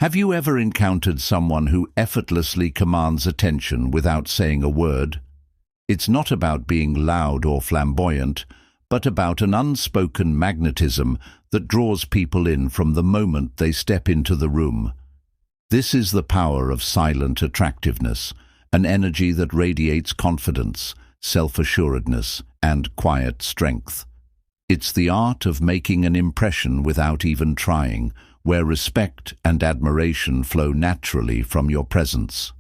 Have you ever encountered someone who effortlessly commands attention without saying a word? It's not about being loud or flamboyant, but about an unspoken magnetism that draws people in from the moment they step into the room. This is the power of silent attractiveness, an energy that radiates confidence, self-assuredness, and quiet strength. It's the art of making an impression without even trying, where respect and admiration flow naturally from your presence.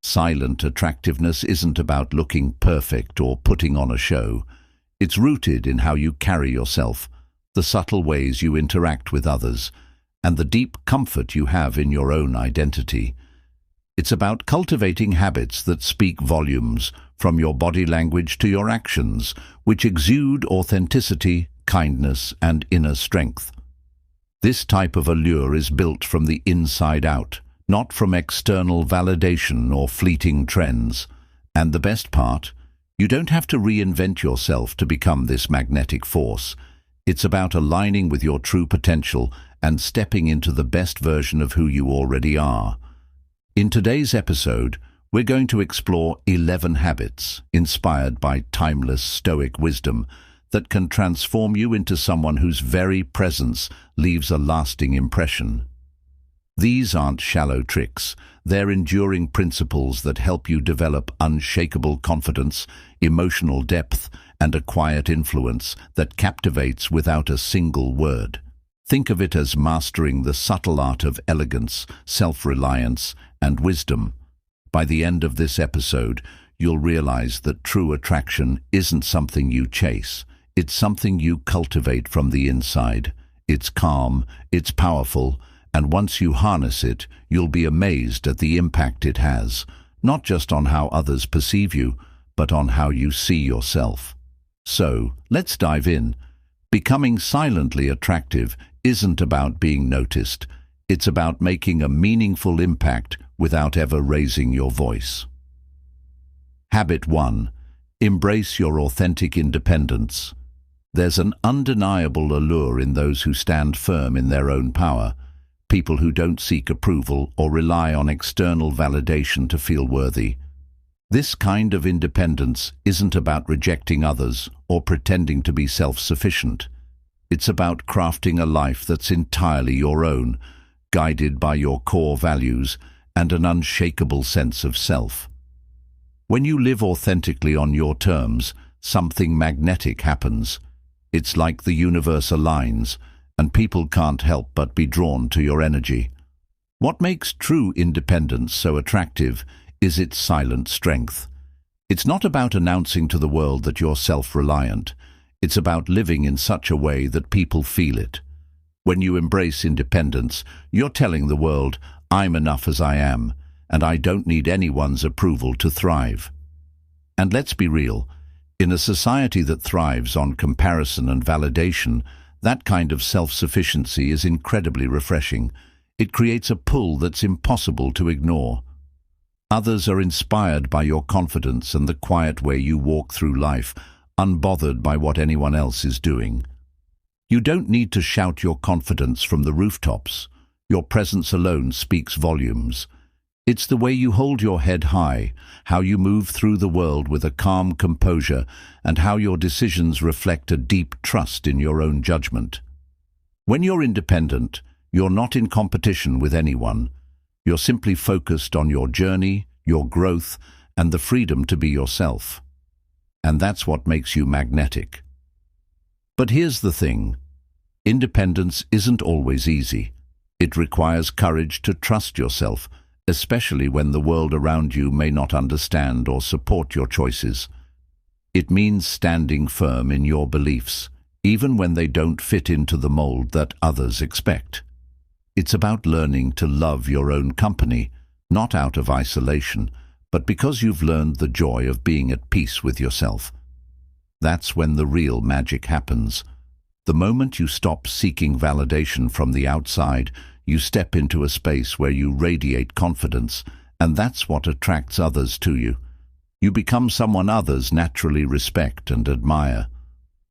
Silent attractiveness isn't about looking perfect or putting on a show. It's rooted in how you carry yourself, the subtle ways you interact with others, and the deep comfort you have in your own identity. It's about cultivating habits that speak volumes, from your body language to your actions, which exude authenticity, kindness, and inner strength. This type of allure is built from the inside out, not from external validation or fleeting trends. And the best part, you don't have to reinvent yourself to become this magnetic force. It's about aligning with your true potential and stepping into the best version of who you already are. In today's episode, we're going to explore 11 habits inspired by timeless Stoic wisdom that can transform you into someone whose very presence leaves a lasting impression. These aren't shallow tricks. They're enduring principles that help you develop unshakable confidence, emotional depth, and a quiet influence that captivates without a single word. Think of it as mastering the subtle art of elegance, self-reliance, and wisdom. By the end of this episode, you'll realize that true attraction isn't something you chase. It's something you cultivate from the inside. It's calm, it's powerful, and once you harness it, you'll be amazed at the impact it has, not just on how others perceive you, but on how you see yourself. So, let's dive in. Becoming silently attractive isn't about being noticed. It's about making a meaningful impact without ever raising your voice. Habit 1. Embrace your authentic independence. There's an undeniable allure in those who stand firm in their own power, people who don't seek approval or rely on external validation to feel worthy. This kind of independence isn't about rejecting others or pretending to be self-sufficient. It's about crafting a life that's entirely your own, guided by your core values and an unshakable sense of self. When you live authentically on your terms, something magnetic happens. It's like the universe aligns, and people can't help but be drawn to your energy. What makes true independence so attractive is its silent strength. It's not about announcing to the world that you're self-reliant. It's about living in such a way that people feel it. When you embrace independence, you're telling the world, I'm enough as I am, and I don't need anyone's approval to thrive. And let's be real, in a society that thrives on comparison and validation, that kind of self-sufficiency is incredibly refreshing. It creates a pull that's impossible to ignore. Others are inspired by your confidence and the quiet way you walk through life, unbothered by what anyone else is doing. You don't need to shout your confidence from the rooftops. Your presence alone speaks volumes. It's the way you hold your head high, how you move through the world with a calm composure, and how your decisions reflect a deep trust in your own judgment. When you're independent, you're not in competition with anyone. You're simply focused on your journey, your growth, and the freedom to be yourself. And that's what makes you magnetic. But here's the thing. Independence isn't always easy. It requires courage to trust yourself, especially when the world around you may not understand or support your choices. It means standing firm in your beliefs, even when they don't fit into the mold that others expect. It's about learning to love your own company, not out of isolation, but because you've learned the joy of being at peace with yourself. That's when the real magic happens. The moment you stop seeking validation from the outside, you step into a space where you radiate confidence, and that's what attracts others to you. You become someone others naturally respect and admire.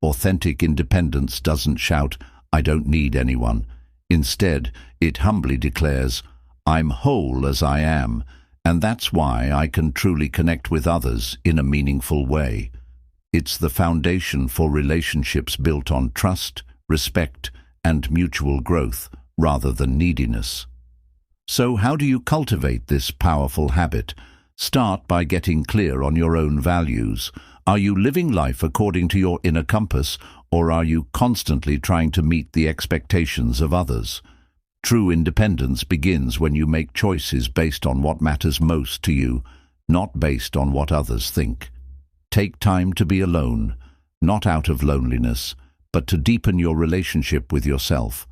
Authentic independence doesn't shout, "I don't need anyone." Instead, it humbly declares, I'm whole as I am, and that's why I can truly connect with others in a meaningful way. It's the foundation for relationships built on trust, respect, and mutual growth, rather than neediness. So how do you cultivate this powerful habit? Start by getting clear on your own values. Are you living life according to your inner compass, or are you constantly trying to meet the expectations of others? True independence begins when you make choices based on what matters most to you, not based on what others think. Take time to be alone, not out of loneliness, but to deepen your relationship with yourself,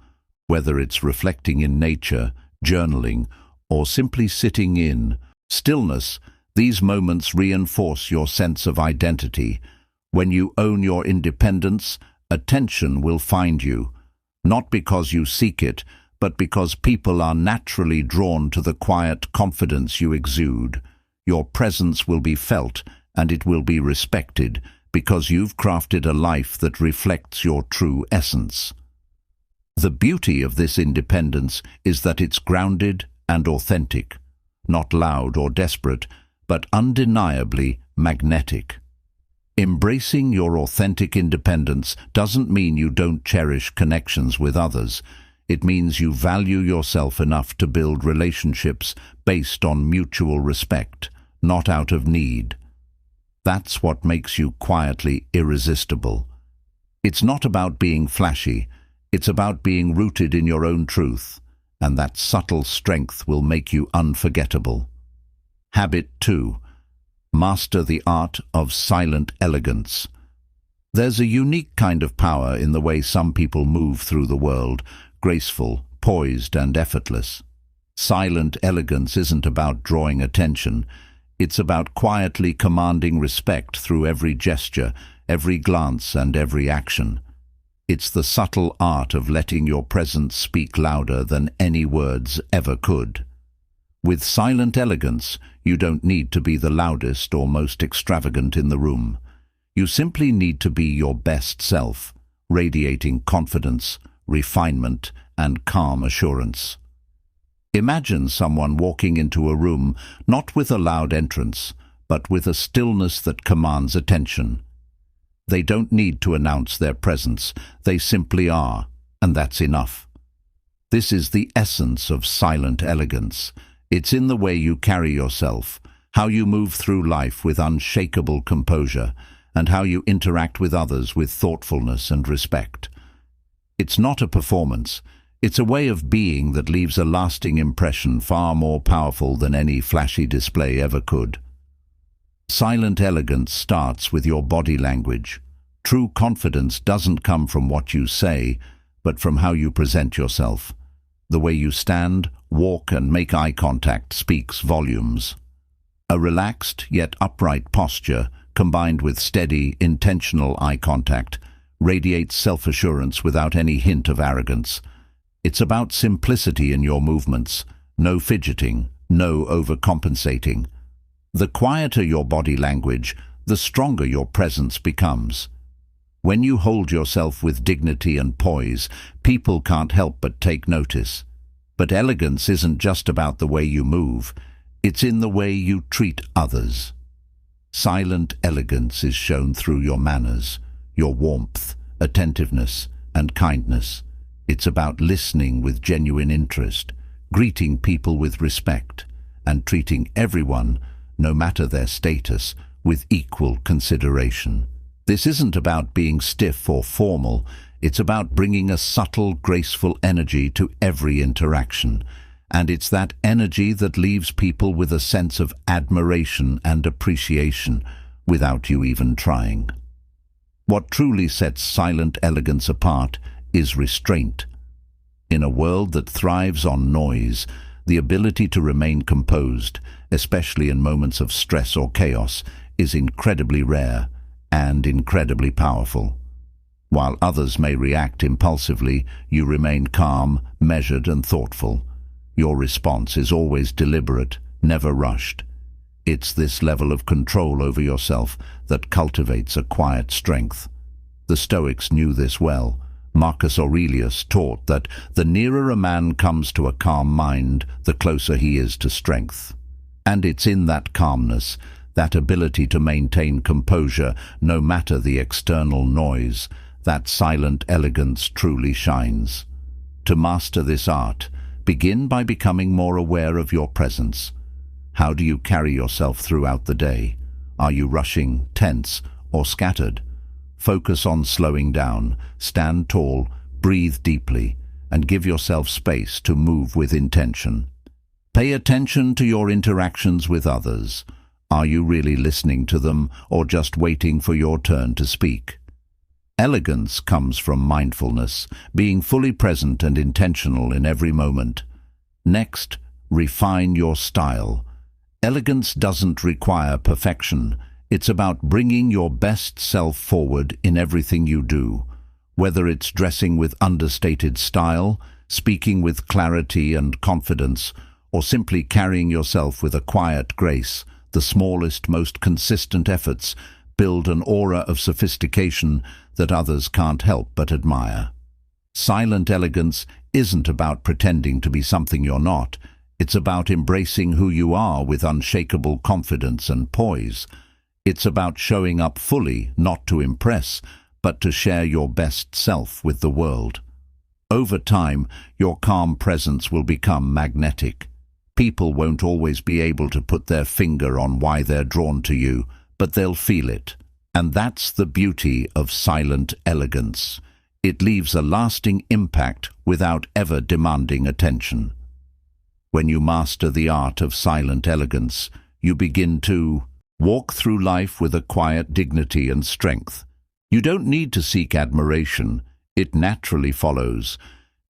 whether it's reflecting in nature, journaling, or simply sitting in stillness. These moments reinforce your sense of identity. When you own your independence, attention will find you, not because you seek it, but because people are naturally drawn to the quiet confidence you exude. Your presence will be felt, and it will be respected, because you've crafted a life that reflects your true essence. The beauty of this independence is that it's grounded and authentic, not loud or desperate, but undeniably magnetic. Embracing your authentic independence doesn't mean you don't cherish connections with others. It means you value yourself enough to build relationships based on mutual respect, not out of need. That's what makes you quietly irresistible. It's not about being flashy, it's about being rooted in your own truth, and that subtle strength will make you unforgettable. Habit 2. Master the art of silent elegance. There's a unique kind of power in the way some people move through the world, graceful, poised, and effortless. Silent elegance isn't about drawing attention. It's about quietly commanding respect through every gesture, every glance, and every action. It's the subtle art of letting your presence speak louder than any words ever could. With silent elegance, you don't need to be the loudest or most extravagant in the room. You simply need to be your best self, radiating confidence, refinement, and calm assurance. Imagine someone walking into a room not with a loud entrance, but with a stillness that commands attention. They don't need to announce their presence, they simply are, and that's enough. This is the essence of silent elegance. It's in the way you carry yourself, how you move through life with unshakable composure, and how you interact with others with thoughtfulness and respect. It's not a performance, it's a way of being that leaves a lasting impression far more powerful than any flashy display ever could. Silent elegance starts with your body language. True confidence doesn't come from what you say, but from how you present yourself. The way you stand, walk, and make eye contact speaks volumes. A relaxed yet upright posture, combined with steady, intentional eye contact, radiates self-assurance without any hint of arrogance. It's about simplicity in your movements, no fidgeting, no overcompensating. The quieter your body language, the stronger your presence becomes. When you hold yourself with dignity and poise, people can't help but take notice. But elegance isn't just about the way you move, it's in the way you treat others. Silent elegance is shown through your manners, your warmth, attentiveness, and kindness. It's about listening with genuine interest, greeting people with respect, and treating everyone, no matter their status, with equal consideration. This isn't about being stiff or formal, it's about bringing a subtle, graceful energy to every interaction, and it's that energy that leaves people with a sense of admiration and appreciation without you even trying. What truly sets silent elegance apart is restraint. In a world that thrives on noise, the ability to remain composed, especially in moments of stress or chaos, is incredibly rare and incredibly powerful. While others may react impulsively, you remain calm, measured, and thoughtful. Your response is always deliberate, never rushed. It's this level of control over yourself that cultivates a quiet strength. The Stoics knew this well. Marcus Aurelius taught that the nearer a man comes to a calm mind, the closer he is to strength. And it's in that calmness, that ability to maintain composure no matter the external noise, that silent elegance truly shines. To master this art, begin by becoming more aware of your presence. How do you carry yourself throughout the day? Are you rushing, tense, or scattered? Focus on slowing down, stand tall, breathe deeply, and give yourself space to move with intention. Pay attention to your interactions with others. Are you really listening to them or just waiting for your turn to speak? Elegance comes from mindfulness, being fully present and intentional in every moment. Next, refine your style. Elegance doesn't require perfection. It's about bringing your best self forward in everything you do. Whether it's dressing with understated style, speaking with clarity and confidence, or simply carrying yourself with a quiet grace, the smallest, most consistent efforts build an aura of sophistication that others can't help but admire. Silent elegance isn't about pretending to be something you're not. It's about embracing who you are with unshakable confidence and poise. It's about showing up fully, not to impress, but to share your best self with the world. Over time, your calm presence will become magnetic. People won't always be able to put their finger on why they're drawn to you, but they'll feel it. And that's the beauty of silent elegance. It leaves a lasting impact without ever demanding attention. When you master the art of silent elegance, you begin to walk through life with a quiet dignity and strength. You don't need to seek admiration, it naturally follows.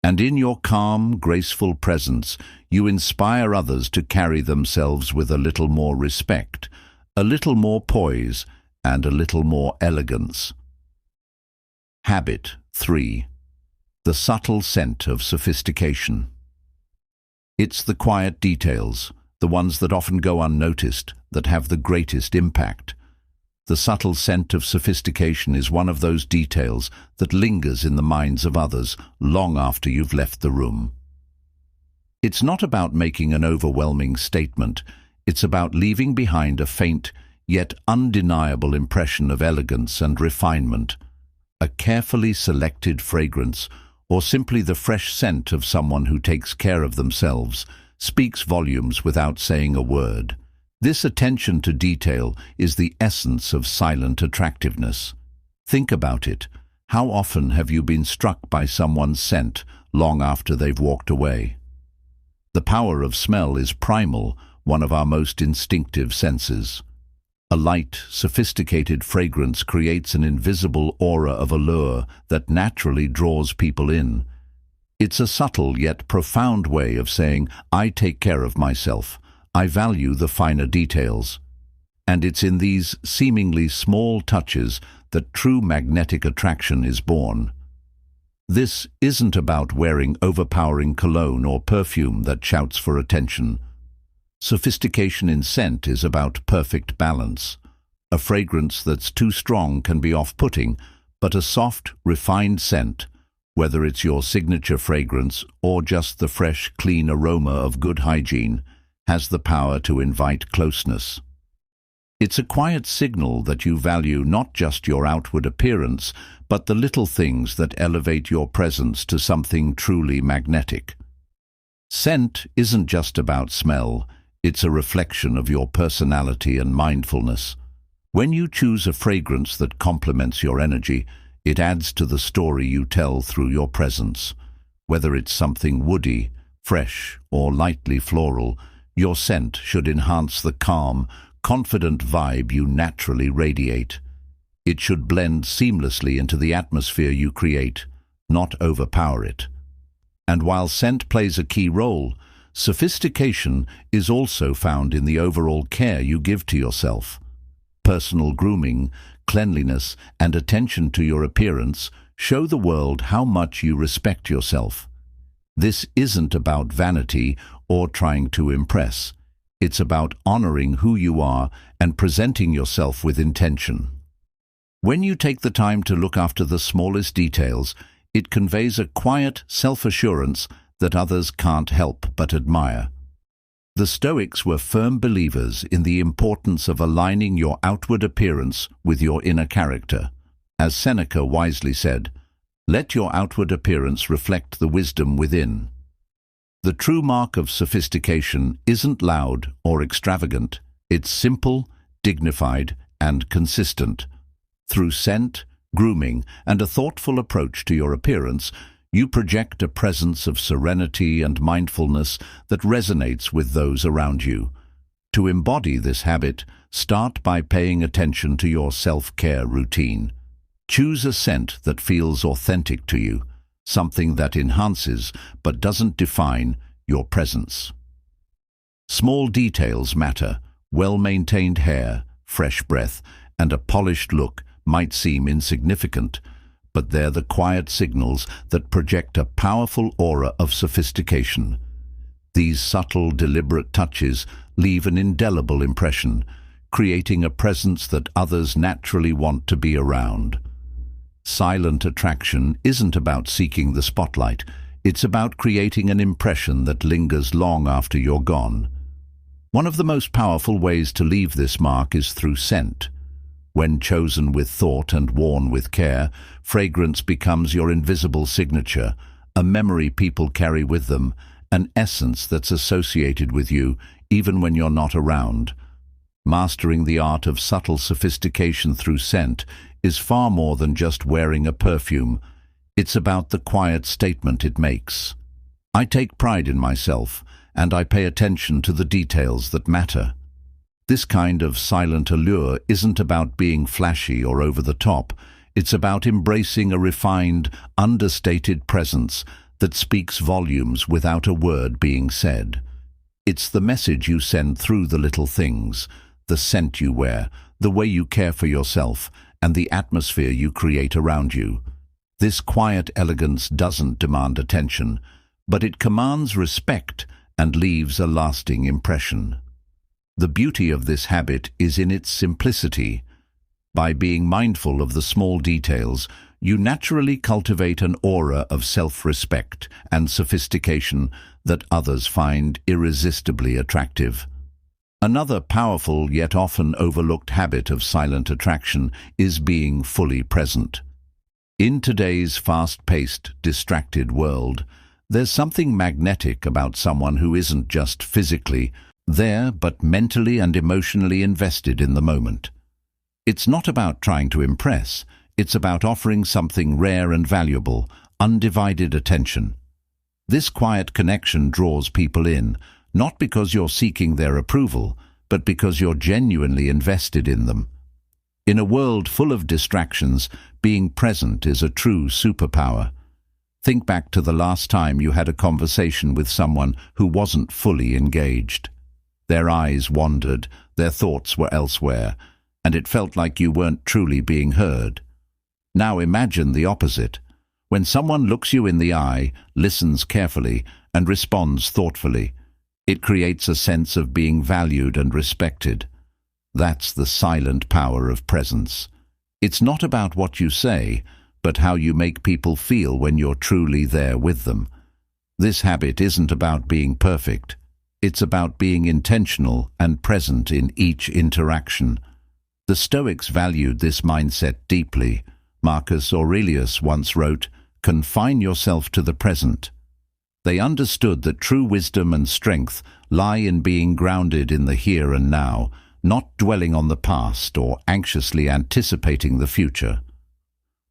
And in your calm, graceful presence, you inspire others to carry themselves with a little more respect, a little more poise, and a little more elegance. Habit 3. The subtle scent of sophistication. It's the quiet details, the ones that often go unnoticed, that have the greatest impact. The subtle scent of sophistication is one of those details that lingers in the minds of others long after you've left the room. It's not about making an overwhelming statement. It's about leaving behind a faint, yet undeniable impression of elegance and refinement. A carefully selected fragrance, or simply the fresh scent of someone who takes care of themselves, speaks volumes without saying a word. This attention to detail is the essence of silent attractiveness. Think about it. How often have you been struck by someone's scent long after they've walked away? The power of smell is primal, one of our most instinctive senses. A light, sophisticated fragrance creates an invisible aura of allure that naturally draws people in. It's a subtle yet profound way of saying, I take care of myself. I value the finer details. And it's in these seemingly small touches that true magnetic attraction is born. This isn't about wearing overpowering cologne or perfume that shouts for attention. Sophistication in scent is about perfect balance. A fragrance that's too strong can be off-putting, but a soft, refined scent, whether it's your signature fragrance or just the fresh, clean aroma of good hygiene, has the power to invite closeness. It's a quiet signal that you value not just your outward appearance, but the little things that elevate your presence to something truly magnetic. Scent isn't just about smell, it's a reflection of your personality and mindfulness. When you choose a fragrance that complements your energy, it adds to the story you tell through your presence. Whether it's something woody, fresh, or lightly floral, your scent should enhance the calm, confident vibe you naturally radiate. It should blend seamlessly into the atmosphere you create, not overpower it. And while scent plays a key role, sophistication is also found in the overall care you give to yourself. Personal grooming, cleanliness, and attention to your appearance show the world how much you respect yourself. This isn't about vanity or trying to impress. It's about honoring who you are and presenting yourself with intention. When you take the time to look after the smallest details, It conveys a quiet self-assurance that others can't help but admire. The Stoics were firm believers in the importance of aligning your outward appearance with your inner character. As Seneca wisely said, "Let your outward appearance reflect the wisdom within." The true mark of sophistication isn't loud or extravagant. It's simple, dignified, and consistent. Through scent, grooming, and a thoughtful approach to your appearance, you project a presence of serenity and mindfulness that resonates with those around you. To embody this habit, start by paying attention to your self-care routine. Choose a scent that feels authentic to you, something that enhances but doesn't define your presence. Small details matter. Well-maintained hair, fresh breath, and a polished look might seem insignificant, but they're the quiet signals that project a powerful aura of sophistication. These subtle, deliberate touches leave an indelible impression, creating a presence that others naturally want to be around. Silent attraction isn't about seeking the spotlight. It's about creating an impression that lingers long after you're gone. One of the most powerful ways to leave this mark is through scent. When chosen with thought and worn with care, fragrance becomes your invisible signature, a memory people carry with them, an essence that's associated with you even when you're not around. Mastering the art of subtle sophistication through scent is far more than just wearing a perfume. It's about the quiet statement it makes. I take pride in myself, and I pay attention to the details that matter. This kind of silent allure isn't about being flashy or over the top. It's about embracing a refined, understated presence that speaks volumes without a word being said. It's the message you send through the little things, the scent you wear, the way you care for yourself, and the atmosphere you create around you. This quiet elegance doesn't demand attention, but it commands respect and leaves a lasting impression. The beauty of this habit is in its simplicity. By being mindful of the small details, you naturally cultivate an aura of self-respect and sophistication that others find irresistibly attractive. Another powerful yet often overlooked habit of silent attraction is being fully present. In today's fast-paced, distracted world, there's something magnetic about someone who isn't just physically there, but mentally and emotionally invested in the moment. It's not about trying to impress, it's about offering something rare and valuable, undivided attention. This quiet connection draws people in, not because you're seeking their approval, but because you're genuinely invested in them. In a world full of distractions, being present is a true superpower. Think back to the last time you had a conversation with someone who wasn't fully engaged. Their eyes wandered, their thoughts were elsewhere, and it felt like you weren't truly being heard. Now imagine the opposite. When someone looks you in the eye, listens carefully, and responds thoughtfully, it creates a sense of being valued and respected. That's the silent power of presence. It's not about what you say, but how you make people feel when you're truly there with them. This habit isn't about being perfect. It's about being intentional and present in each interaction. The Stoics valued this mindset deeply. Marcus Aurelius once wrote, "Confine yourself to the present." They understood that true wisdom and strength lie in being grounded in the here and now, not dwelling on the past or anxiously anticipating the future.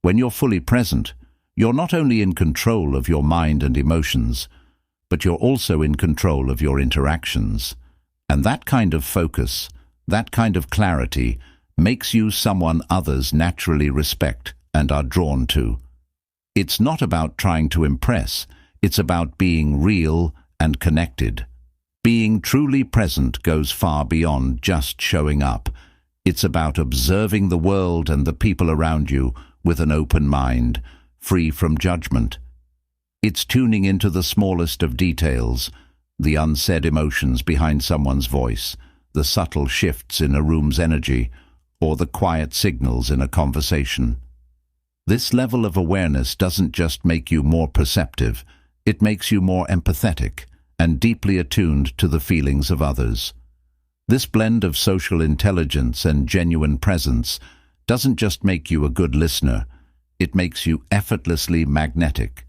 When you're fully present, you're not only in control of your mind and emotions, but you're also in control of your interactions. And that kind of focus, that kind of clarity, makes you someone others naturally respect and are drawn to. It's not about trying to impress, it's about being real and connected. Being truly present goes far beyond just showing up. It's about observing the world and the people around you with an open mind, free from judgment. It's tuning into the smallest of details, the unsaid emotions behind someone's voice, the subtle shifts in a room's energy, or the quiet signals in a conversation. This level of awareness doesn't just make you more perceptive, it makes you more empathetic and deeply attuned to the feelings of others. This blend of social intelligence and genuine presence doesn't just make you a good listener, it makes you effortlessly magnetic.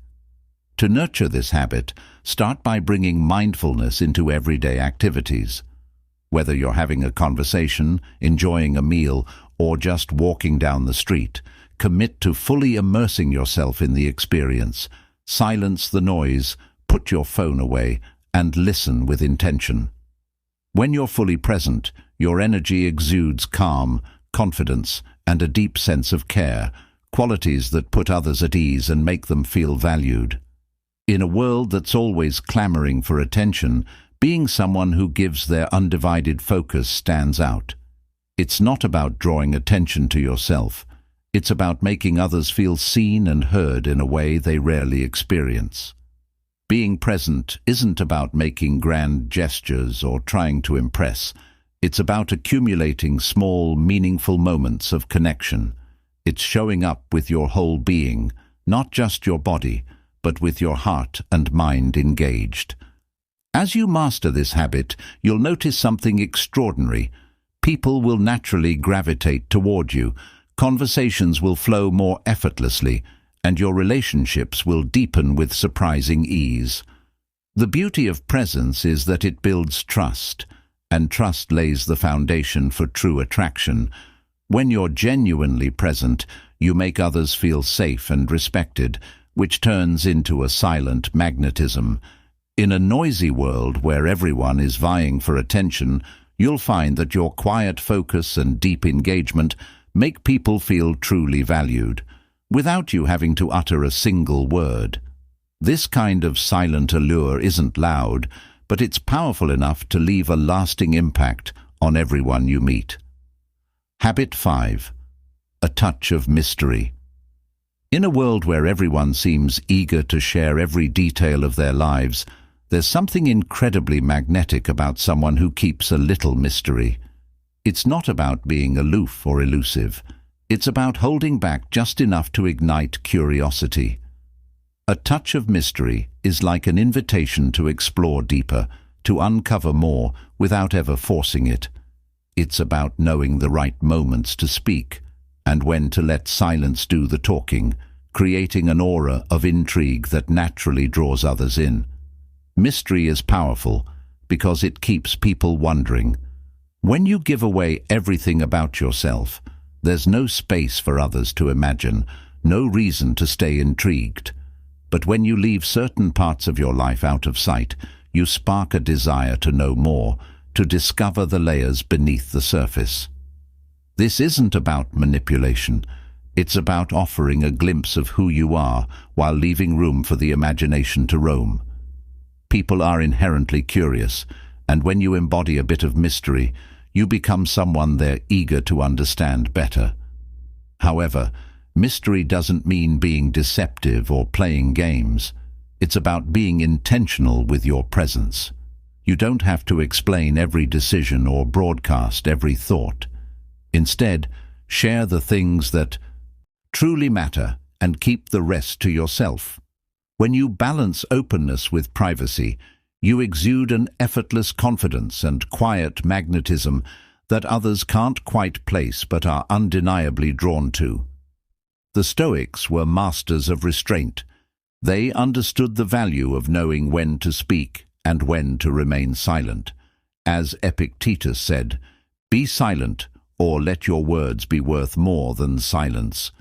To nurture this habit, start by bringing mindfulness into everyday activities. Whether you're having a conversation, enjoying a meal, or just walking down the street, commit to fully immersing yourself in the experience. Silence the noise, put your phone away, and listen with intention. When you're fully present, your energy exudes calm, confidence, and a deep sense of care, qualities that put others at ease and make them feel valued. In a world that's always clamoring for attention, being someone who gives their undivided focus stands out. It's not about drawing attention to yourself. It's about making others feel seen and heard in a way they rarely experience. Being present isn't about making grand gestures or trying to impress. It's about accumulating small, meaningful moments of connection. It's showing up with your whole being, not just your body, but with your heart and mind engaged. As you master this habit, you'll notice something extraordinary. People will naturally gravitate toward you, conversations will flow more effortlessly, and your relationships will deepen with surprising ease. The beauty of presence is that it builds trust, and trust lays the foundation for true attraction. When you're genuinely present, you make others feel safe and respected, which turns into a silent magnetism. In a noisy world where everyone is vying for attention, you'll find that your quiet focus and deep engagement make people feel truly valued, without you having to utter a single word. This kind of silent allure isn't loud, but it's powerful enough to leave a lasting impact on everyone you meet. Habit 5. A touch of mystery. In a world where everyone seems eager to share every detail of their lives, there's something incredibly magnetic about someone who keeps a little mystery. It's not about being aloof or elusive. It's about holding back just enough to ignite curiosity. A touch of mystery is like an invitation to explore deeper, to uncover more without ever forcing it. It's about knowing the right moments to speak and when to let silence do the talking, creating an aura of intrigue that naturally draws others in. Mystery is powerful because it keeps people wondering. When you give away everything about yourself, there's no space for others to imagine, no reason to stay intrigued. But when you leave certain parts of your life out of sight, you spark a desire to know more, to discover the layers beneath the surface. This isn't about manipulation. It's about offering a glimpse of who you are while leaving room for the imagination to roam. People are inherently curious, and when you embody a bit of mystery, you become someone they're eager to understand better. However, mystery doesn't mean being deceptive or playing games. It's about being intentional with your presence. You don't have to explain every decision or broadcast every thought. Instead, share the things that truly matter and keep the rest to yourself. When you balance openness with privacy, you exude an effortless confidence and quiet magnetism that others can't quite place but are undeniably drawn to. The Stoics were masters of restraint. They understood the value of knowing when to speak and when to remain silent. As Epictetus said, "Be silent, or let your words be worth more than silence."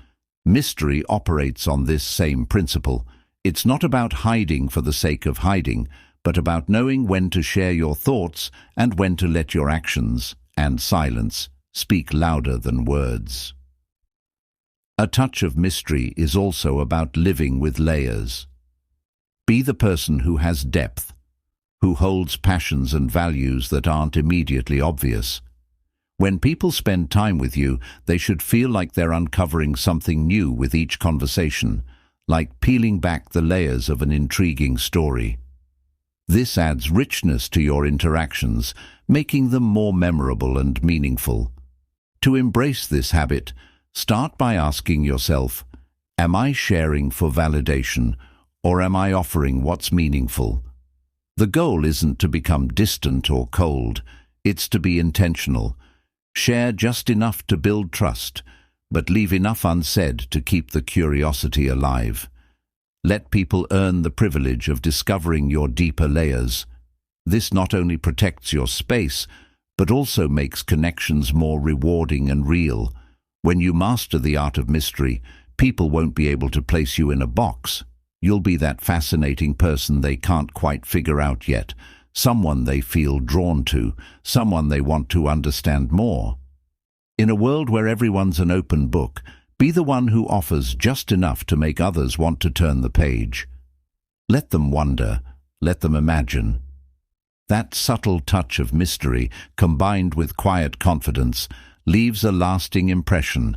Mystery operates on this same principle. It's not about hiding for the sake of hiding, but about knowing when to share your thoughts and when to let your actions and silence speak louder than words. A touch of mystery is also about living with layers. Be the person who has depth, who holds passions and values that aren't immediately obvious. When people spend time with you, they should feel like they're uncovering something new with each conversation, like peeling back the layers of an intriguing story. This adds richness to your interactions, making them more memorable and meaningful. To embrace this habit, start by asking yourself, Am I sharing for validation, or am I offering what's meaningful? The goal isn't to become distant or cold, it's to be intentional. Share just enough to build trust, but leave enough unsaid to keep the curiosity alive. Let people earn the privilege of discovering your deeper layers. This not only protects your space, but also makes connections more rewarding and real. When you master the art of mystery, people won't be able to place you in a box. You'll be that fascinating person they can't quite figure out yet, someone they feel drawn to, someone they want to understand more. In a world where everyone's an open book, be the one who offers just enough to make others want to turn the page. Let them wonder, let them imagine. That subtle touch of mystery, combined with quiet confidence, leaves a lasting impression,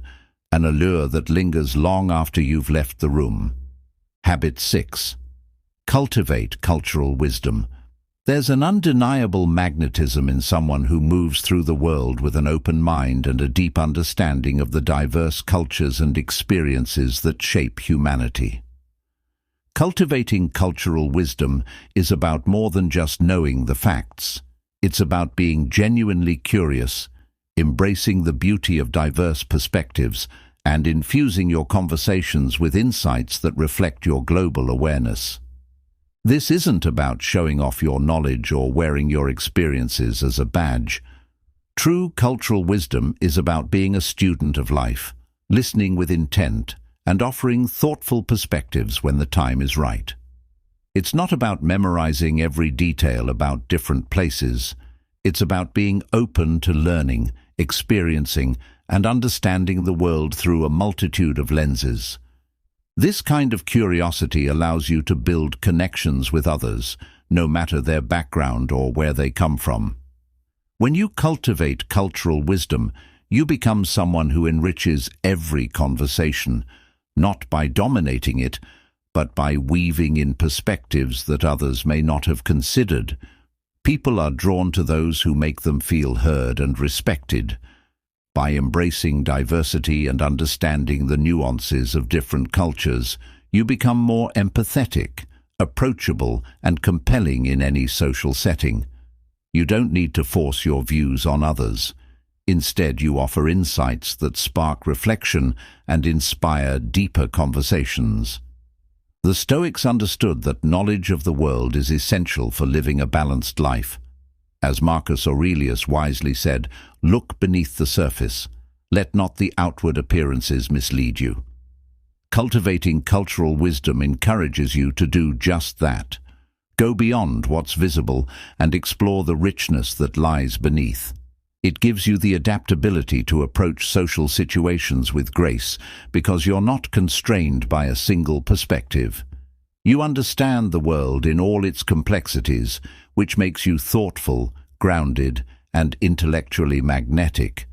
an allure that lingers long after you've left the room. Habit 6. Cultivate cultural wisdom. There's an undeniable magnetism in someone who moves through the world with an open mind and a deep understanding of the diverse cultures and experiences that shape humanity. Cultivating cultural wisdom is about more than just knowing the facts. It's about being genuinely curious, embracing the beauty of diverse perspectives, and infusing your conversations with insights that reflect your global awareness. This isn't about showing off your knowledge or wearing your experiences as a badge. True cultural wisdom is about being a student of life, listening with intent, and offering thoughtful perspectives when the time is right. It's not about memorizing every detail about different places. It's about being open to learning, experiencing, and understanding the world through a multitude of lenses. This kind of curiosity allows you to build connections with others, no matter their background or where they come from. When you cultivate cultural wisdom, you become someone who enriches every conversation, not by dominating it, but by weaving in perspectives that others may not have considered. People are drawn to those who make them feel heard and respected. By embracing diversity and understanding the nuances of different cultures, you become more empathetic, approachable, and compelling in any social setting. You don't need to force your views on others. Instead, you offer insights that spark reflection and inspire deeper conversations. The Stoics understood that knowledge of the world is essential for living a balanced life. As Marcus Aurelius wisely said, "Look beneath the surface. Let not the outward appearances mislead you." Cultivating cultural wisdom encourages you to do just that. Go beyond what's visible and explore the richness that lies beneath. It gives you the adaptability to approach social situations with grace because you're not constrained by a single perspective. You understand the world in all its complexities, which makes you thoughtful, grounded, and intellectually magnetic.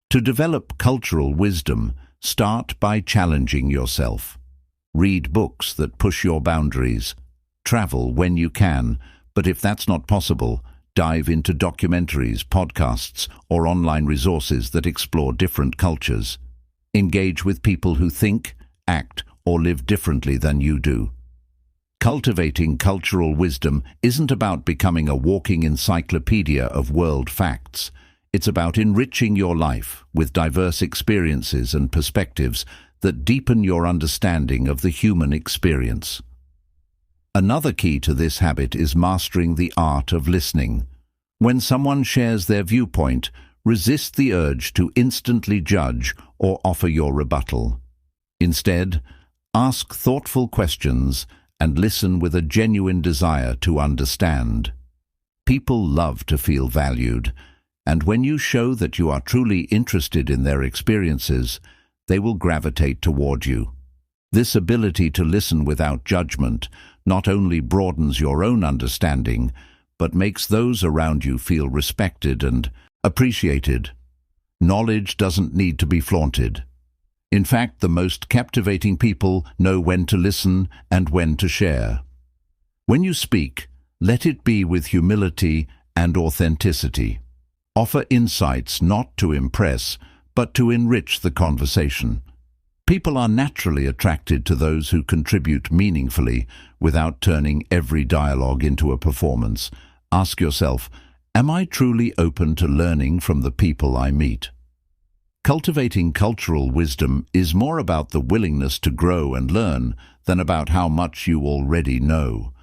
To develop cultural wisdom, start by challenging yourself. Read books that push your boundaries. Travel when you can, but if that's not possible, dive into documentaries, podcasts, or online resources that explore different cultures. Engage with people who think, act, or live differently than you do. Cultivating cultural wisdom isn't about becoming a walking encyclopedia of world facts. It's about enriching your life with diverse experiences and perspectives that deepen your understanding of the human experience. Another key to this habit is mastering the art of listening. When someone shares their viewpoint, resist the urge to instantly judge or offer your rebuttal. Instead, ask thoughtful questions and listen with a genuine desire to understand. People love to feel valued, and when you show that you are truly interested in their experiences, they will gravitate toward you. This ability to listen without judgment not only broadens your own understanding, but makes those around you feel respected and appreciated. Knowledge doesn't need to be flaunted. In fact, the most captivating people know when to listen and when to share. When you speak, let it be with humility and authenticity. Offer insights not to impress, but to enrich the conversation. People are naturally attracted to those who contribute meaningfully without turning every dialogue into a performance. Ask yourself, am I truly open to learning from the people I meet? Cultivating cultural wisdom is more about the willingness to grow and learn than about how much you already know.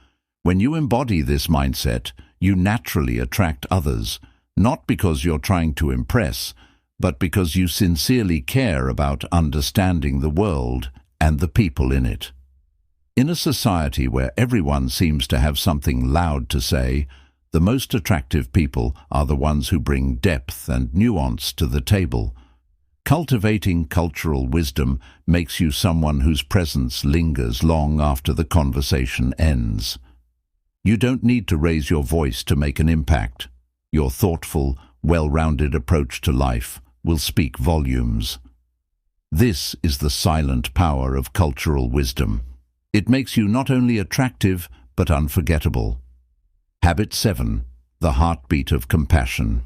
When you embody this mindset, you naturally attract others, not because you're trying to impress, but because you sincerely care about understanding the world and the people in it. In a society where everyone seems to have something loud to say, the most attractive people are the ones who bring depth and nuance to the table. Cultivating cultural wisdom makes you someone whose presence lingers long after the conversation ends. You don't need to raise your voice to make an impact. Your thoughtful, well-rounded approach to life will speak volumes. This is the silent power of cultural wisdom. It makes you not only attractive, but unforgettable. Habit 7. The heartbeat of compassion.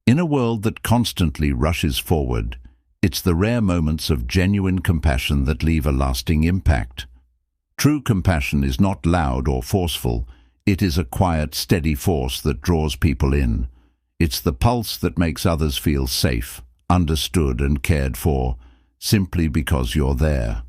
In a world that constantly rushes forward, it's the rare moments of genuine compassion that leave a lasting impact. True compassion is not loud or forceful. It is a quiet, steady force that draws people in. It's the pulse that makes others feel safe, understood and cared for, simply because you're there.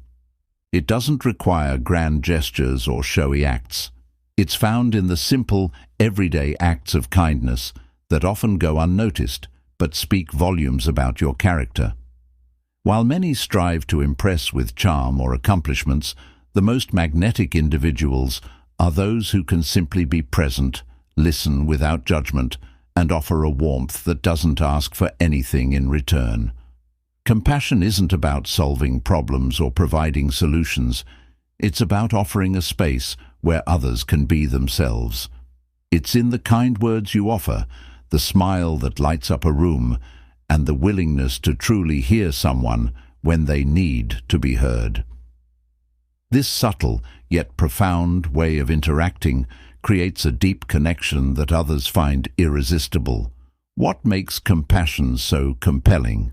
It doesn't require grand gestures or showy acts. It's found in the simple, everyday acts of kindness that often go unnoticed, but speak volumes about your character. While many strive to impress with charm or accomplishments, the most magnetic individuals are those who can simply be present, listen without judgment, and offer a warmth that doesn't ask for anything in return. Compassion isn't about solving problems or providing solutions. It's about offering a space where others can be themselves. It's in the kind words you offer, the smile that lights up a room, and the willingness to truly hear someone when they need to be heard. This subtle yet profound way of interacting creates a deep connection that others find irresistible. What makes compassion so compelling?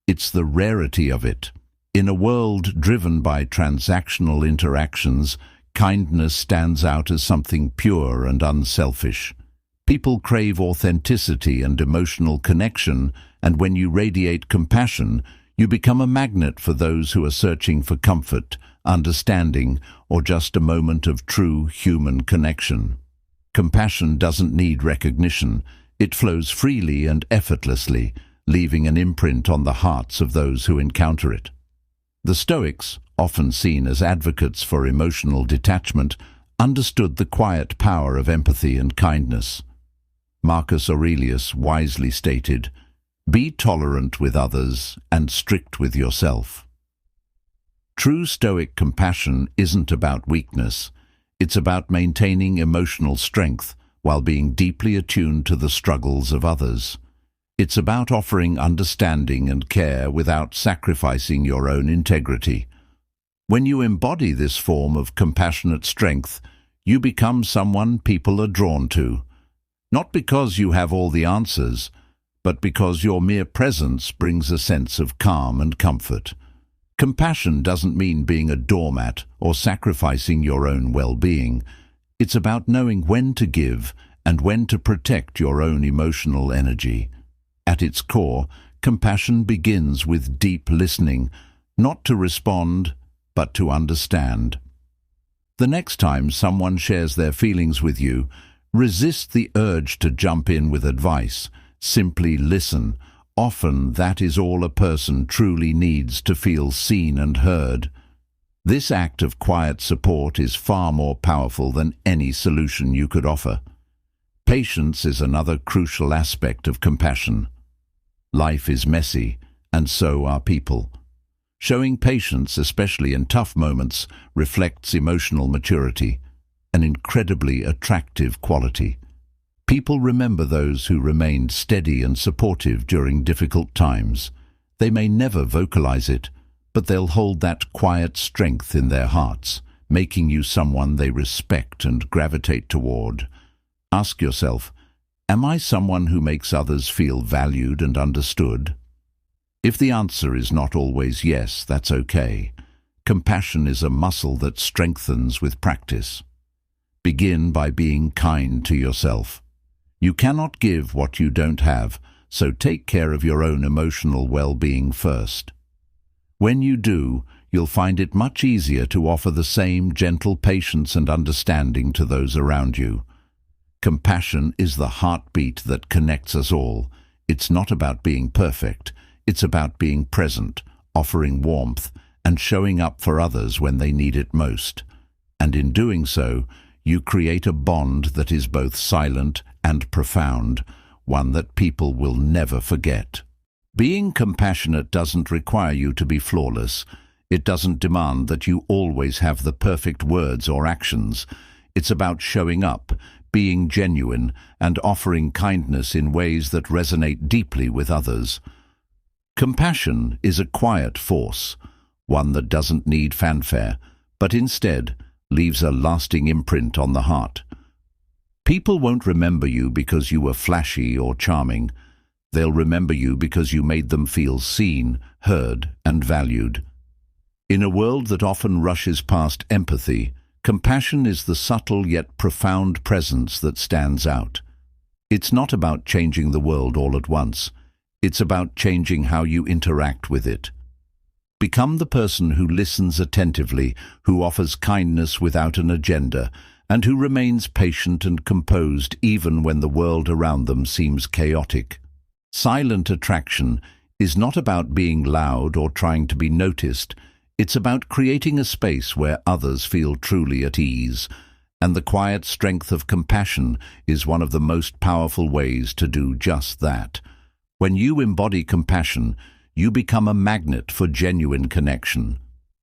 It's the rarity of it. In a world driven by transactional interactions, kindness stands out as something pure and unselfish. People crave authenticity and emotional connection, and when you radiate compassion, you become a magnet for those who are searching for comfort, understanding, or just a moment of true human connection. Compassion doesn't need recognition. It flows freely and effortlessly, leaving an imprint on the hearts of those who encounter it. The Stoics, often seen as advocates for emotional detachment, understood the quiet power of empathy and kindness. Marcus Aurelius wisely stated, "Be tolerant with others and strict with yourself." True Stoic compassion isn't about weakness. It's about maintaining emotional strength while being deeply attuned to the struggles of others. It's about offering understanding and care without sacrificing your own integrity. When you embody this form of compassionate strength, you become someone people are drawn to. Not because you have all the answers, but because your mere presence brings a sense of calm and comfort. Compassion doesn't mean being a doormat or sacrificing your own well-being. It's about knowing when to give and when to protect your own emotional energy. At its core, compassion begins with deep listening, not to respond, but to understand. The next time someone shares their feelings with you, resist the urge to jump in with advice. Simply listen. Often that is all a person truly needs to feel seen and heard. This act of quiet support is far more powerful than any solution you could offer. Patience is another crucial aspect of compassion. Life is messy, and so are people. Showing patience, especially in tough moments, reflects emotional maturity, an incredibly attractive quality. People remember those who remained steady and supportive during difficult times. They may never vocalize it, but they'll hold that quiet strength in their hearts, making you someone they respect and gravitate toward. Ask yourself, am I someone who makes others feel valued and understood? If the answer is not always yes, that's okay. Compassion is a muscle that strengthens with practice. Begin by being kind to yourself. You cannot give what you don't have, so take care of your own emotional well-being first. When you do, you'll find it much easier to offer the same gentle patience and understanding to those around you. Compassion is the heartbeat that connects us all. It's not about being perfect. It's about being present, offering warmth, and showing up for others when they need it most. And in doing so, you create a bond that is both silent and profound, one that people will never forget. Being compassionate doesn't require you to be flawless. It doesn't demand that you always have the perfect words or actions. It's about showing up, being genuine, and offering kindness in ways that resonate deeply with others. Compassion is a quiet force, one that doesn't need fanfare, but instead leaves a lasting imprint on the heart. People won't remember you because you were flashy or charming. They'll remember you because you made them feel seen, heard, and valued. In a world that often rushes past empathy, compassion is the subtle yet profound presence that stands out. It's not about changing the world all at once. It's about changing how you interact with it. Become the person who listens attentively, who offers kindness without an agenda, and who remains patient and composed even when the world around them seems chaotic. Silent attraction is not about being loud or trying to be noticed. It's about creating a space where others feel truly at ease, and the quiet strength of compassion is one of the most powerful ways to do just that. When you embody compassion, you become a magnet for genuine connection.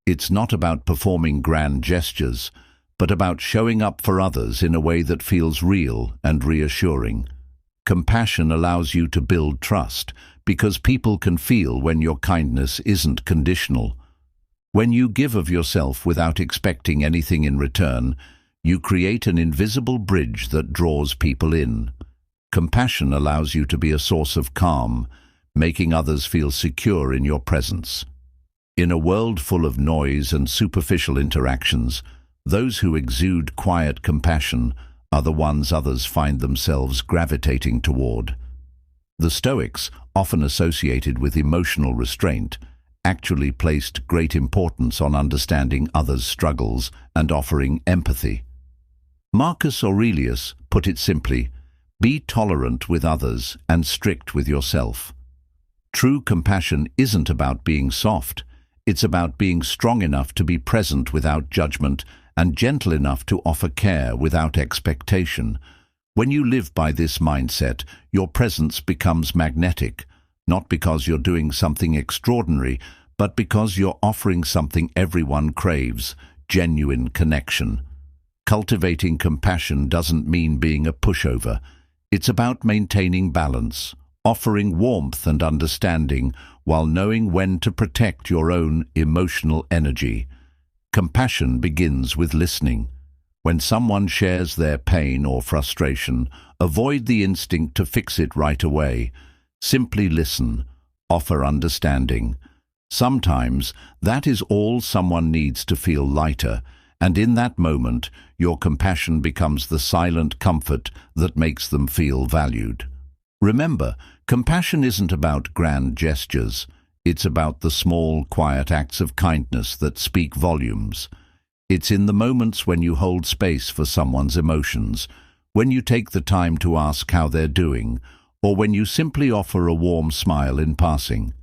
It's not about performing grand gestures, but about showing up for others in a way that feels real and reassuring. Compassion allows you to build trust, because people can feel when your kindness isn't conditional. When you give of yourself without expecting anything in return, you create an invisible bridge that draws people in. Compassion allows you to be a source of calm, making others feel secure in your presence. In a world full of noise and superficial interactions, those who exude quiet compassion are the ones others find themselves gravitating toward. The Stoics, often associated with emotional restraint, actually placed great importance on understanding others' struggles and offering empathy. Marcus Aurelius put it simply, "Be tolerant with others and strict with yourself." True compassion isn't about being soft. It's about being strong enough to be present without judgment and gentle enough to offer care without expectation. When you live by this mindset, your presence becomes magnetic, not because you're doing something extraordinary, but because you're offering something everyone craves, genuine connection. Cultivating compassion doesn't mean being a pushover. It's about maintaining balance, offering warmth and understanding while knowing when to protect your own emotional energy. Compassion begins with listening. When someone shares their pain or frustration, avoid the instinct to fix it right away. Simply listen, offer understanding. Sometimes that is all someone needs to feel lighter, and in that moment, your compassion becomes the silent comfort that makes them feel valued. Remember, compassion isn't about grand gestures. It's about the small, quiet acts of kindness that speak volumes. It's in the moments when you hold space for someone's emotions, when you take the time to ask how they're doing, or when you simply offer a warm smile in passing.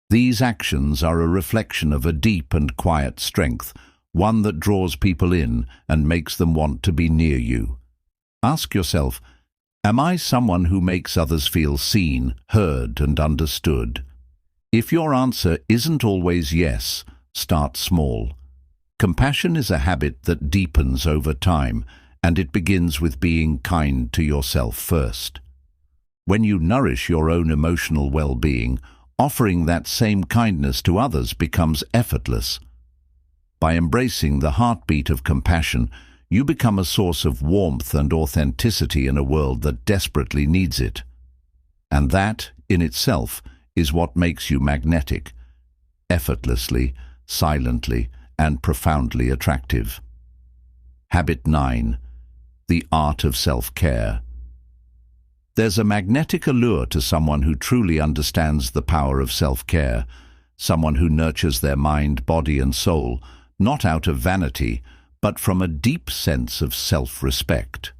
These actions are a reflection of a deep and quiet strength, one that draws people in and makes them want to be near you. Ask yourself, am I someone who makes others feel seen, heard, and understood? If your answer isn't always yes, start small. Compassion is a habit that deepens over time, and it begins with being kind to yourself first. When you nourish your own emotional well-being, offering that same kindness to others becomes effortless. By embracing the heartbeat of compassion, you become a source of warmth and authenticity in a world that desperately needs it. And that, in itself, is what makes you magnetic, effortlessly, silently, and profoundly attractive. Habit 9. The art of self-care. There's a magnetic allure to someone who truly understands the power of self-care, someone who nurtures their mind, body, and soul, not out of vanity, but from a deep sense of self-respect.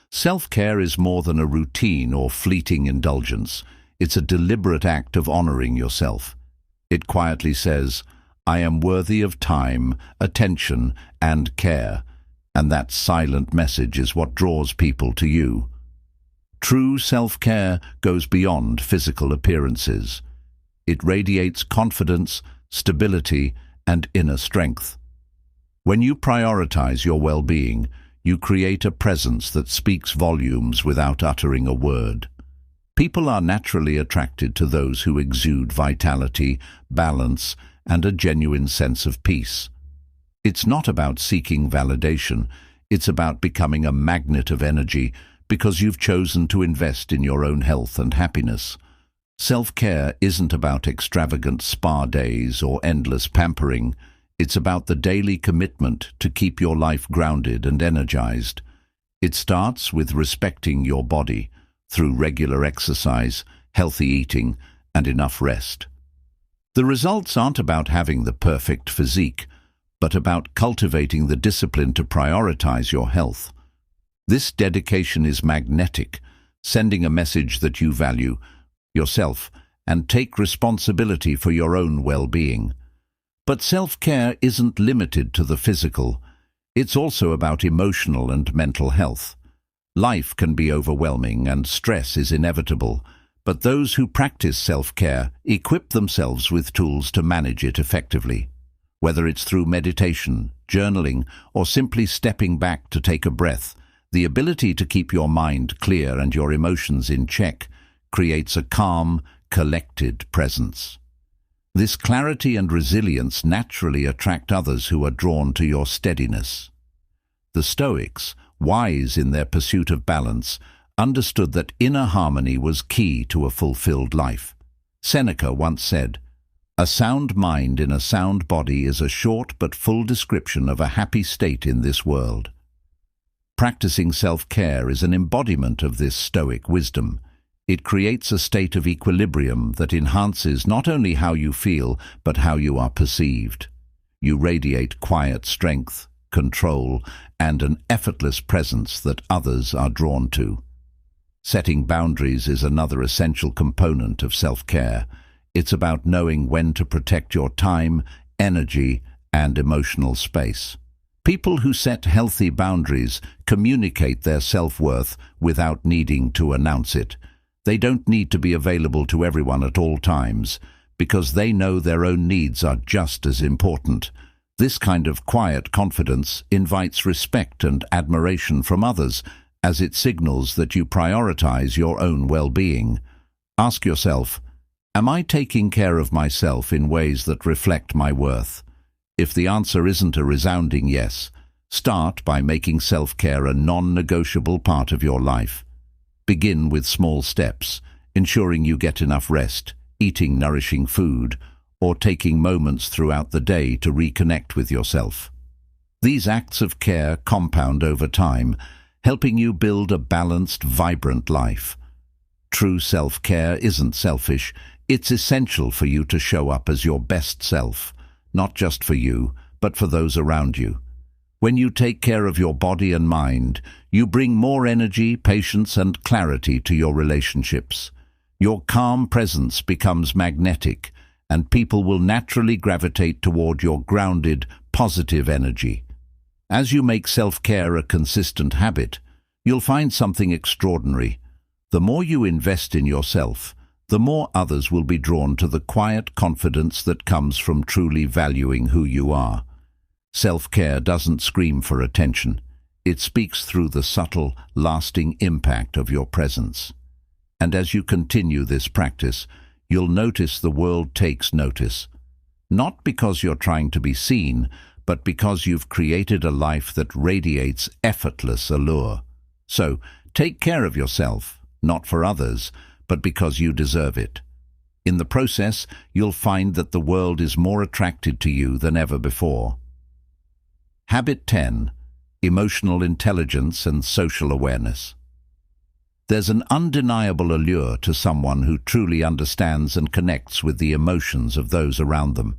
Self-care is more than a routine or fleeting indulgence. It's a deliberate act of honoring yourself. It quietly says, "I am worthy of time, attention, and care," and that silent message is what draws people to you. True self-care goes beyond physical appearances. It radiates confidence, stability, and inner strength. When you prioritize your well-being, you create a presence that speaks volumes without uttering a word. People are naturally attracted to those who exude vitality, balance, and a genuine sense of peace. It's not about seeking validation, it's about becoming a magnet of energy because you've chosen to invest in your own health and happiness. Self-care isn't about extravagant spa days or endless pampering. It's about the daily commitment to keep your life grounded and energized. It starts with respecting your body through regular exercise, healthy eating, and enough rest. The results aren't about having the perfect physique, but about cultivating the discipline to prioritize your health. This dedication is magnetic, sending a message that you value yourself and take responsibility for your own well-being. But self-care isn't limited to the physical. It's also about emotional and mental health. Life can be overwhelming and stress is inevitable, but those who practice self-care equip themselves with tools to manage it effectively. Whether it's through meditation, journaling, or simply stepping back to take a breath, the ability to keep your mind clear and your emotions in check creates a calm, collected presence. This clarity and resilience naturally attract others who are drawn to your steadiness. The Stoics, wise in their pursuit of balance, understood that inner harmony was key to a fulfilled life. Seneca once said, "A sound mind in a sound body is a short but full description of a happy state in this world." Practicing self-care is an embodiment of this Stoic wisdom. It creates a state of equilibrium that enhances not only how you feel, but how you are perceived. You radiate quiet strength, control, and an effortless presence that others are drawn to. Setting boundaries is another essential component of self-care. It's about knowing when to protect your time, energy, and emotional space. People who set healthy boundaries communicate their self-worth without needing to announce it. They don't need to be available to everyone at all times, because they know their own needs are just as important. This kind of quiet confidence invites respect and admiration from others, as it signals that you prioritize your own well-being. Ask yourself, am I taking care of myself in ways that reflect my worth? If the answer isn't a resounding yes, start by making self-care a non-negotiable part of your life. Begin with small steps, ensuring you get enough rest, eating nourishing food, or taking moments throughout the day to reconnect with yourself. These acts of care compound over time, helping you build a balanced, vibrant life. True self-care isn't selfish. It's essential for you to show up as your best self, not just for you, but for those around you. When you take care of your body and mind, you bring more energy, patience, and clarity to your relationships. Your calm presence becomes magnetic, and people will naturally gravitate toward your grounded, positive energy. As you make self-care a consistent habit, you'll find something extraordinary. The more you invest in yourself, the more others will be drawn to the quiet confidence that comes from truly valuing who you are. Self-care doesn't scream for attention. It speaks through the subtle, lasting impact of your presence. And as you continue this practice, you'll notice the world takes notice. Not because you're trying to be seen, but because you've created a life that radiates effortless allure. So, take care of yourself, not for others, but because you deserve it. In the process, you'll find that the world is more attracted to you than ever before. Habit 10. Emotional intelligence and social awareness. There's an undeniable allure to someone who truly understands and connects with the emotions of those around them.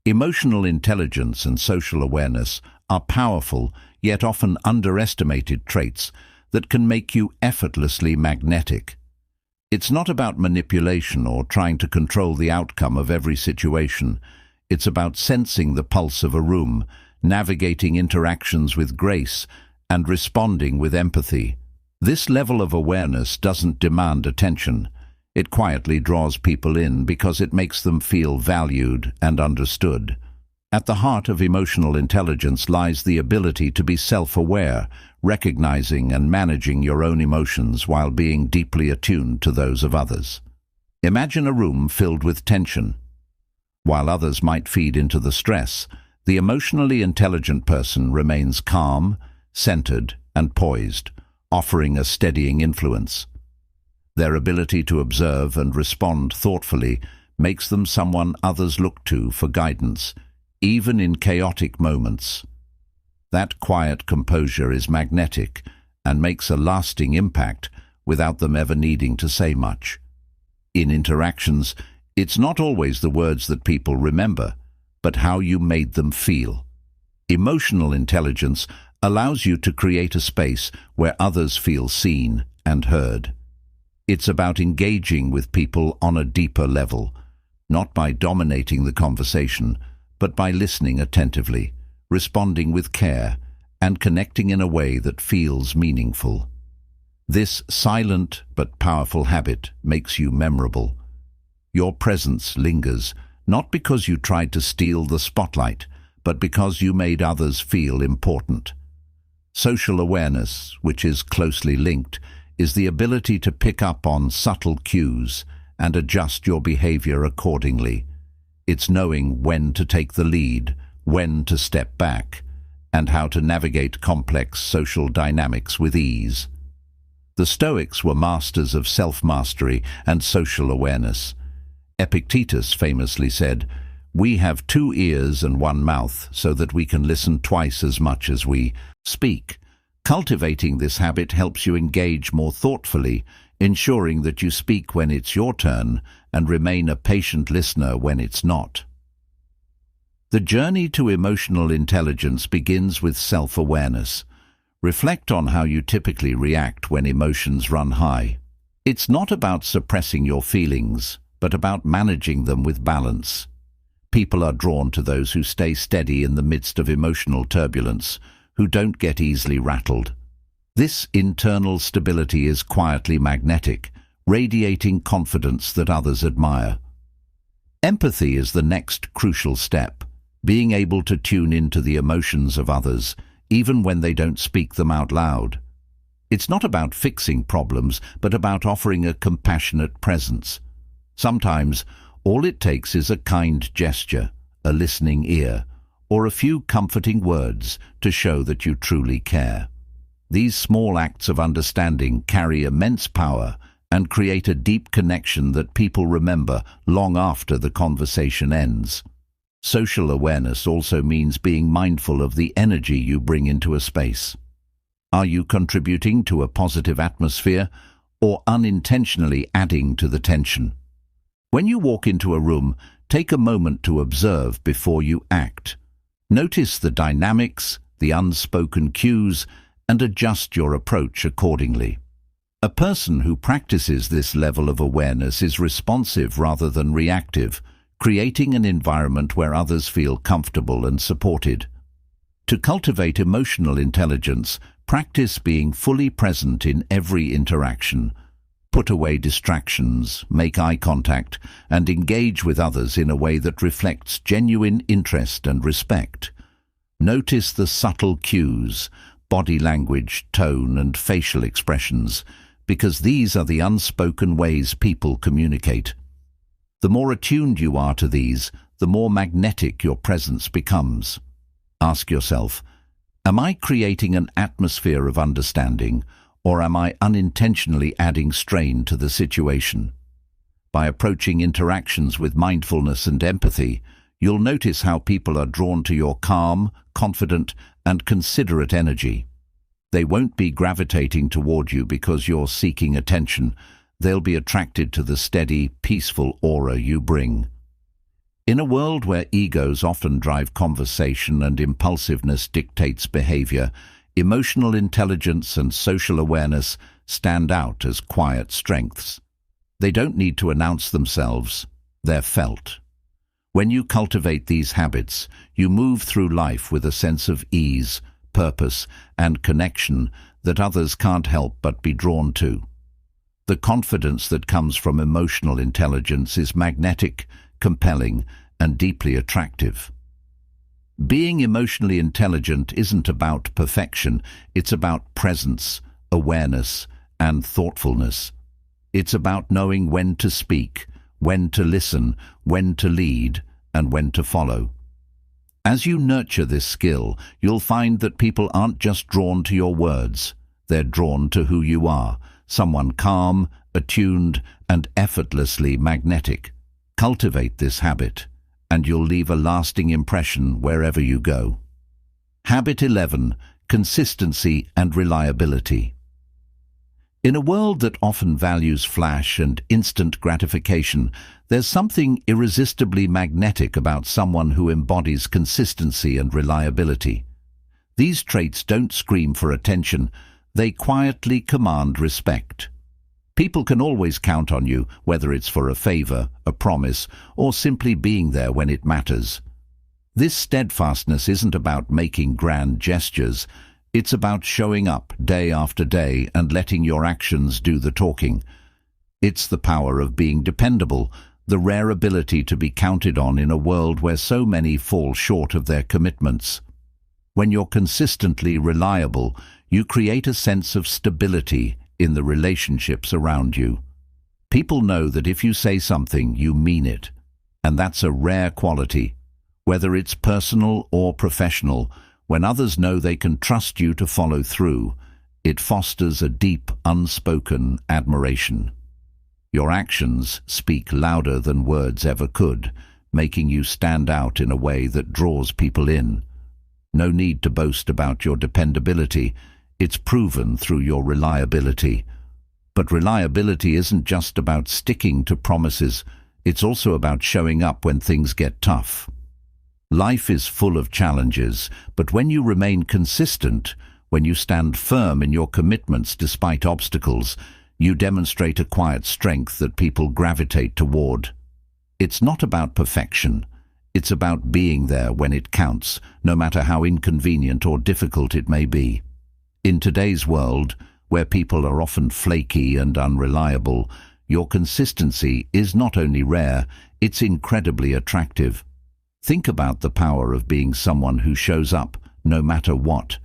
Emotional intelligence and social awareness are powerful, yet often underestimated traits that can make you effortlessly magnetic. It's not about manipulation or trying to control the outcome of every situation. It's about sensing the pulse of a room, navigating interactions with grace, and responding with empathy. This level of awareness doesn't demand attention. It quietly draws people in because it makes them feel valued and understood. At the heart of emotional intelligence lies the ability to be self-aware, recognizing and managing your own emotions while being deeply attuned to those of others. Imagine a room filled with tension. While others might feed into the stress, the emotionally intelligent person remains calm, centered, and poised, offering a steadying influence. Their ability to observe and respond thoughtfully makes them someone others look to for guidance, even in chaotic moments. That quiet composure is magnetic and makes a lasting impact without them ever needing to say much. In interactions, it's not always the words that people remember, but how you made them feel. Emotional intelligence allows you to create a space where others feel seen and heard. It's about engaging with people on a deeper level, not by dominating the conversation, but by listening attentively, responding with care, and connecting in a way that feels meaningful. This silent but powerful habit makes you memorable. Your presence lingers, not because you tried to steal the spotlight, but because you made others feel important. Social awareness, which is closely linked, is the ability to pick up on subtle cues and adjust your behavior accordingly. It's knowing when to take the lead, when to step back, and how to navigate complex social dynamics with ease. The Stoics were masters of self-mastery and social awareness. Epictetus famously said, "We have 2 ears and 1 mouth so that we can listen twice as much as we speak." Cultivating this habit helps you engage more thoughtfully, ensuring that you speak when it's your turn and remain a patient listener when it's not. The journey to emotional intelligence begins with self-awareness. Reflect on how you typically react when emotions run high. It's not about suppressing your feelings, but about managing them with balance. People are drawn to those who stay steady in the midst of emotional turbulence, who don't get easily rattled. This internal stability is quietly magnetic, radiating confidence that others admire. Empathy is the next crucial step, being able to tune into the emotions of others, even when they don't speak them out loud. It's not about fixing problems, but about offering a compassionate presence. Sometimes, all it takes is a kind gesture, a listening ear, or a few comforting words to show that you truly care. These small acts of understanding carry immense power and create a deep connection that people remember long after the conversation ends. Social awareness also means being mindful of the energy you bring into a space. Are you contributing to a positive atmosphere or unintentionally adding to the tension? When you walk into a room, take a moment to observe before you act. Notice the dynamics, the unspoken cues, and adjust your approach accordingly. A person who practices this level of awareness is responsive rather than reactive, creating an environment where others feel comfortable and supported. To cultivate emotional intelligence, practice being fully present in every interaction. Put away distractions, make eye contact, and engage with others in a way that reflects genuine interest and respect. Notice the subtle cues, body language, tone, and facial expressions, because these are the unspoken ways people communicate. The more attuned you are to these, the more magnetic your presence becomes. Ask yourself, am I creating an atmosphere of understanding, or am I unintentionally adding strain to the situation? By approaching interactions with mindfulness and empathy, you'll notice how people are drawn to your calm, confident, and considerate energy. They won't be gravitating toward you because you're seeking attention. They'll be attracted to the steady, peaceful aura you bring. In a world where egos often drive conversation and impulsiveness dictates behavior, emotional intelligence and social awareness stand out as quiet strengths. They don't need to announce themselves, they're felt. When you cultivate these habits, you move through life with a sense of ease, purpose, and connection that others can't help but be drawn to. The confidence that comes from emotional intelligence is magnetic, compelling, and deeply attractive. Being emotionally intelligent isn't about perfection, it's about presence, awareness, and thoughtfulness. It's about knowing when to speak, when to listen, when to lead, and when to follow. As you nurture this skill, you'll find that people aren't just drawn to your words, they're drawn to who you are, someone calm, attuned, and effortlessly magnetic. Cultivate this habit, and you'll leave a lasting impression wherever you go. Habit 11. Consistency and reliability. In a world that often values flash and instant gratification, there's something irresistibly magnetic about someone who embodies consistency and reliability. These traits don't scream for attention, they quietly command respect. People can always count on you, whether it's for a favor, a promise, or simply being there when it matters. This steadfastness isn't about making grand gestures. It's about showing up day after day and letting your actions do the talking. It's the power of being dependable, the rare ability to be counted on in a world where so many fall short of their commitments. When you're consistently reliable, you create a sense of stability in the relationships around you. People know that if you say something, you mean it, and that's a rare quality. Whether it's personal or professional, when others know they can trust you to follow through, it fosters a deep, unspoken admiration. Your actions speak louder than words ever could, making you stand out in a way that draws people in. No need to boast about your dependability. It's proven through your reliability. But reliability isn't just about sticking to promises. It's also about showing up when things get tough. Life is full of challenges, but when you remain consistent, when you stand firm in your commitments despite obstacles, you demonstrate a quiet strength that people gravitate toward. It's not about perfection. It's about being there when it counts, no matter how inconvenient or difficult it may be. In today's world, where people are often flaky and unreliable, your consistency is not only rare, it's incredibly attractive. Think about the power of being someone who shows up, no matter what.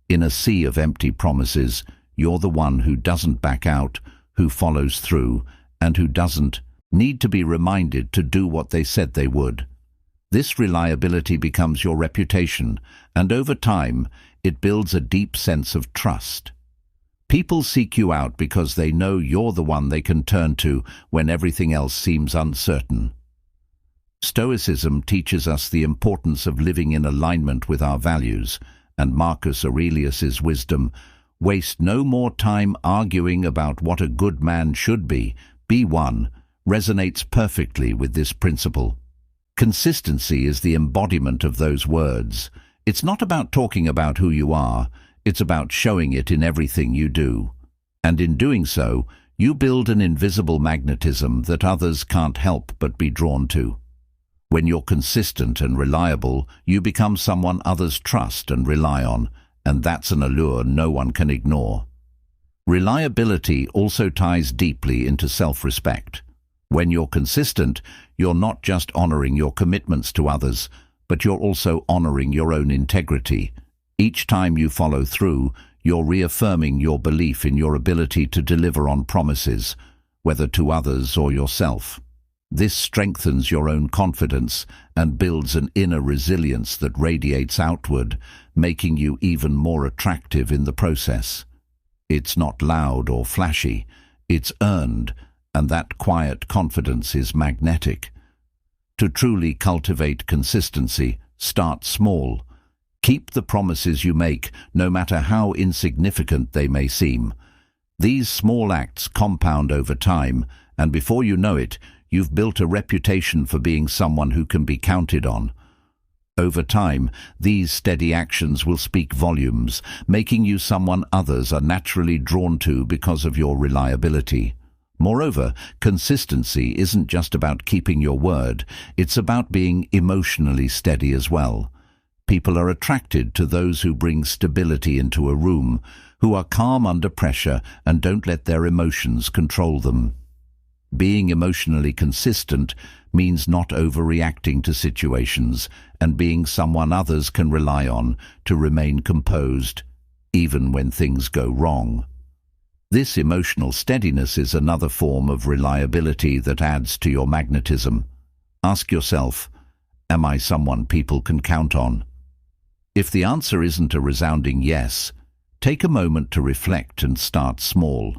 In a sea of empty promises, you're the one who doesn't back out, who follows through, and who doesn't need to be reminded to do what they said they would. This reliability becomes your reputation, and over time, it builds a deep sense of trust. People seek you out because they know you're the one they can turn to when everything else seems uncertain. Stoicism teaches us the importance of living in alignment with our values, and Marcus Aurelius's wisdom, "Waste no more time arguing about what a good man should be one," resonates perfectly with this principle. Consistency is the embodiment of those words. It's not about talking about who you are, it's about showing it in everything you do. And in doing so, you build an invisible magnetism that others can't help but be drawn to. When you're consistent and reliable, you become someone others trust and rely on, and that's an allure no one can ignore. Reliability also ties deeply into self-respect. When you're consistent, you're not just honoring your commitments to others, but you're also honoring your own integrity. Each time you follow through, you're reaffirming your belief in your ability to deliver on promises, whether to others or yourself. This strengthens your own confidence and builds an inner resilience that radiates outward, making you even more attractive in the process. It's not loud or flashy, it's earned, and that quiet confidence is magnetic. To truly cultivate consistency, start small. Keep the promises you make, no matter how insignificant they may seem. These small acts compound over time, and before you know it, you've built a reputation for being someone who can be counted on. Over time, these steady actions will speak volumes, making you someone others are naturally drawn to because of your reliability. Moreover, consistency isn't just about keeping your word, it's about being emotionally steady as well. People are attracted to those who bring stability into a room, who are calm under pressure and don't let their emotions control them. Being emotionally consistent means not overreacting to situations and being someone others can rely on to remain composed, even when things go wrong. This emotional steadiness is another form of reliability that adds to your magnetism. Ask yourself, am I someone people can count on? If the answer isn't a resounding yes, take a moment to reflect and start small.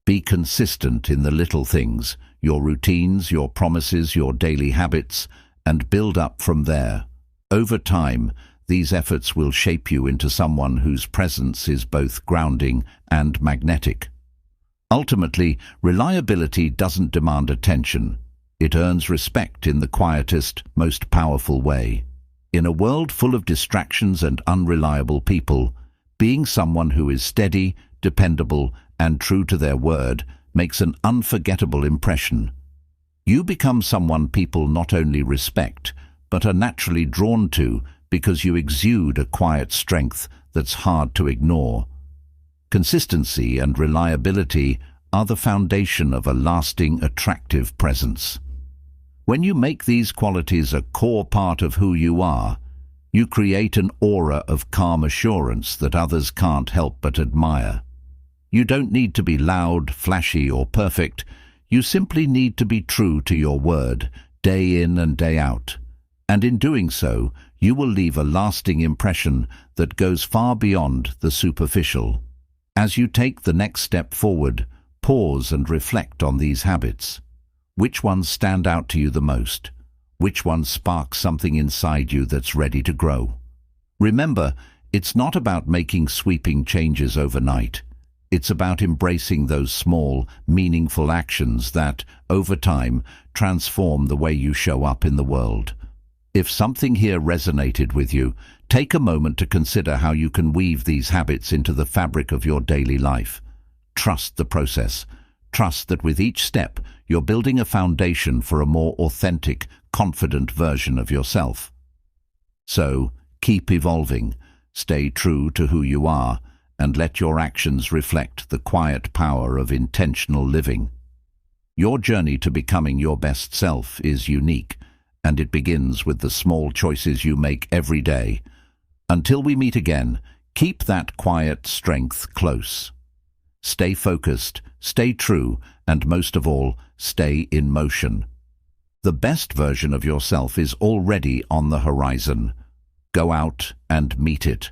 Be consistent in the little things, your routines, your promises, your daily habits, and build up from there. Over time, these efforts will shape you into someone whose presence is both grounding and magnetic. Ultimately, reliability doesn't demand attention. It earns respect in the quietest, most powerful way. In a world full of distractions and unreliable people, being someone who is steady, dependable, and true to their word makes an unforgettable impression. You become someone people not only respect, but are naturally drawn to because you exude a quiet strength that's hard to ignore. Consistency and reliability are the foundation of a lasting, attractive presence. When you make these qualities a core part of who you are, you create an aura of calm assurance that others can't help but admire. You don't need to be loud, flashy, or perfect. You simply need to be true to your word, day in and day out. And in doing so, you will leave a lasting impression that goes far beyond the superficial. As you take the next step forward, pause and reflect on these habits. Which ones stand out to you the most? Which ones spark something inside you that's ready to grow? Remember, it's not about making sweeping changes overnight. It's about embracing those small, meaningful actions that, over time, transform the way you show up in the world. If something here resonated with you, take a moment to consider how you can weave these habits into the fabric of your daily life. Trust the process. Trust that with each step, you're building a foundation for a more authentic, confident version of yourself. So, keep evolving, stay true to who you are, and let your actions reflect the quiet power of intentional living. Your journey to becoming your best self is unique, and it begins with the small choices you make every day. Until we meet again, keep that quiet strength close. Stay focused, stay true, and most of all, stay in motion. The best version of yourself is already on the horizon. Go out and meet it.